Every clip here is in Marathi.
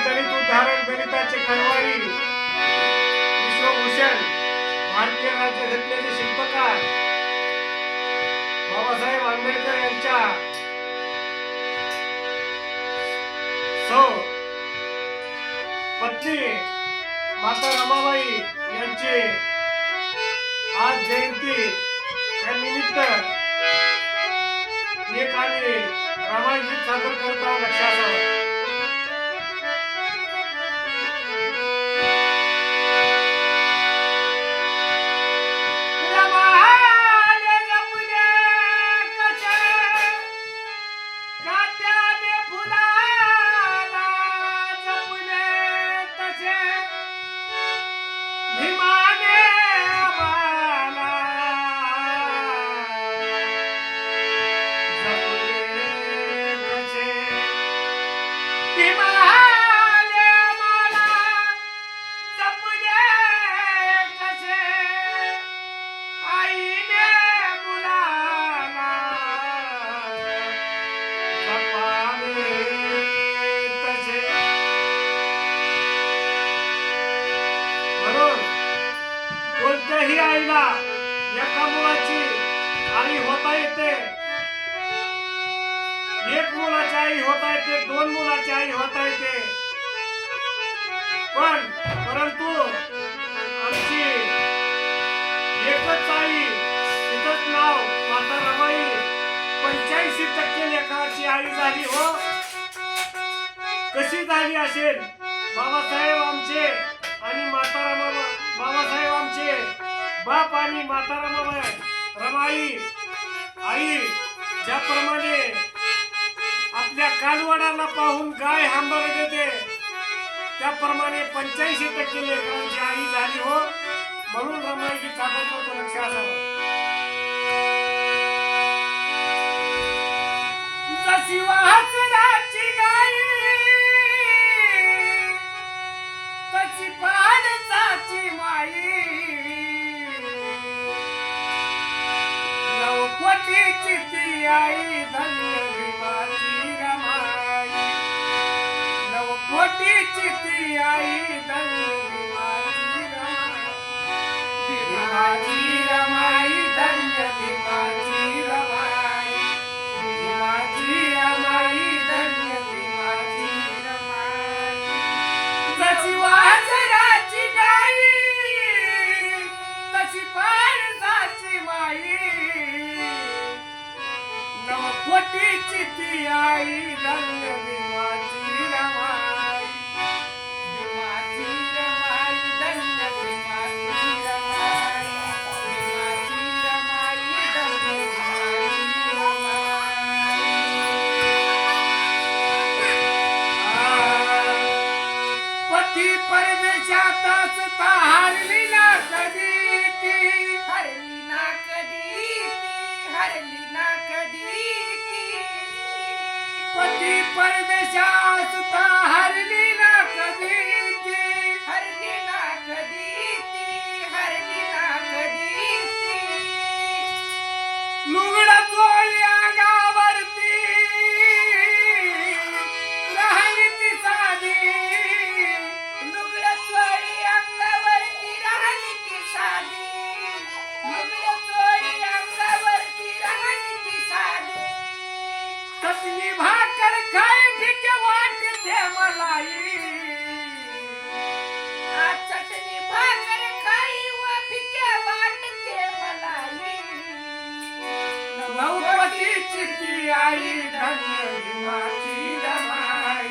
दलित उद्धारण दलिताचे खरवारी विश्वभूषण भारतीय राज्यघटनेचे शिल्पकार बाबासाहेब आंबेडकर यांच्या सौ पत्नी माता रमाबाई यांची आज जयंती या निमित्त एक आम्ही रामायण गीत सादर करत आहोत. लक्षात ठेवा. कोणत्याही आईला एका मुलाची आई होता येते, एक मुलाची आई होता येते, दोन मुलाची आई होता येते, परंतु आमची एकच आई, तिचंच नाव माता रमाई 85% लेकराची आई झाली. हो, कशी झाली असेल? बाबासाहेब आमचे आणि माता बाबासाहेब आमचे बाप आणि माता रमाई आई ज्याप्रमाणे आपल्या कालवडाला पाहून गाय हांबर देते, त्याप्रमाणे 85% लेकरांची आई झाली. हो, म्हणून रमाईची सादर करतो. लक्षात ठेवा. जशी वासराची गाई तशी पाडसाची माई, लवकोटीची ती आई धन्य भीमाची रमाई, लवकोटीची ती आई धन्य भीमाची रमाई, भीमाची रमाई धन्य भीमाची रमाई, भीमाची रमाई धन्य भीमाची रमाई. जशी वासराची गाई तशी पाडसाची माई, नवकोटीची ती आई धन्य भीमाची रमाई, भीमाची रमाई धन्य भीमाची रमाई, भीमाची रमाई धन्य भीमाची रमाई. पती परदेशात असता हरली ना कधी ती, हरली ना कधी ती, हरली ना कधी ती. पती परदेशात असता हरली ना कधी ती, हरली ना कधी ती, हरली ना कधी ती. लुगडं चोळी अंगावरती राहिली ती साधी, लुगडं चोळी अंगावरती राहिली ती साधी, लुगडं चोळी अंगावरती राहिली ती साधी. चटणी भाकर खाई फिके वाटते मलाई, चटणी भाकर खाई वा फिके वाटते मलाई. लवकोटीची ती आई धन्य भीमाची रमाई,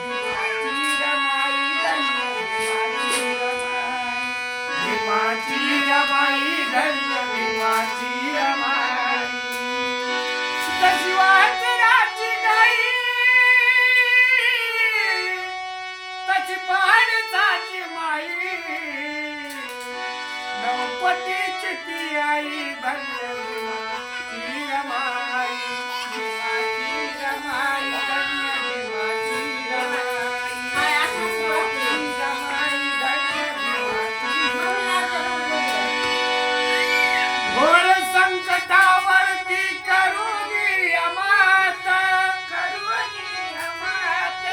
भीमाची रमाई धन्य भीमाची रमाई, भीमाची रमाई धन्य भीमाची रमाई. तशी वासराची गाई तशी पाडसाची माई, नवकोटीची ती आई धन्य भीमाची रमाई, भीमाची रमाई धन्य भीमाची रमाई, भीमाची रमाई धन्य भीमाची रमाई. घोर संकटावरती करुणी अमात, करुणी अमात,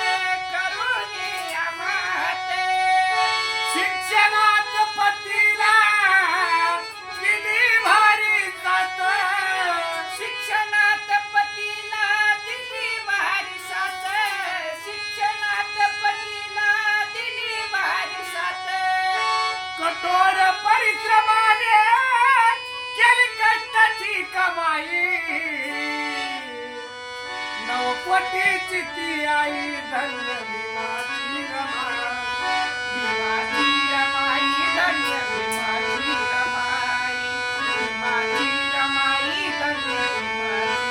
करुणी पोटीची ती आई धन्य भीमाची रमाई. भीमाची रमाई धन्य भीमाची रमाई. भीमाची रमाई धन्य भीमाची